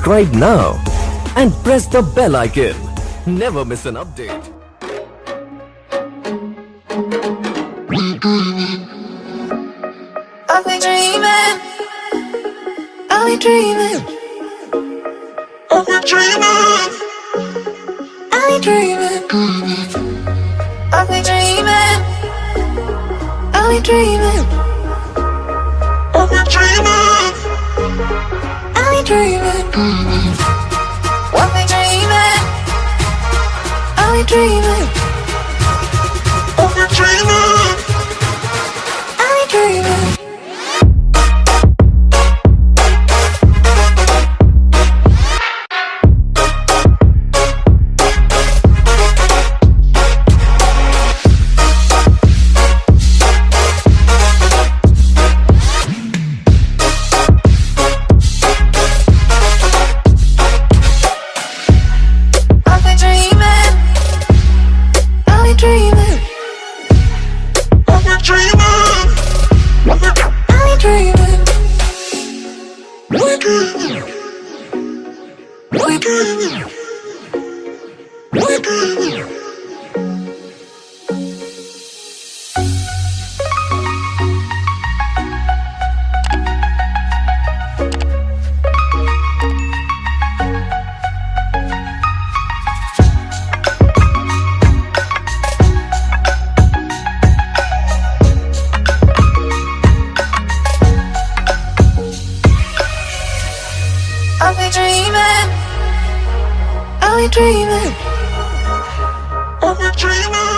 subscribe now and press the bell icon. Never miss an update. I've been dreaming, I've been dreaming, I've been dreaming, I've been dreaming, I've been dreaming, I've been dreaming, I've been dreaming, I've been dreaming, I've been dreaming, I've been dreaming, I've been dreaming, I've been dreaming. I'll be dreaming, I'll be dreaming, I'll be dreaming.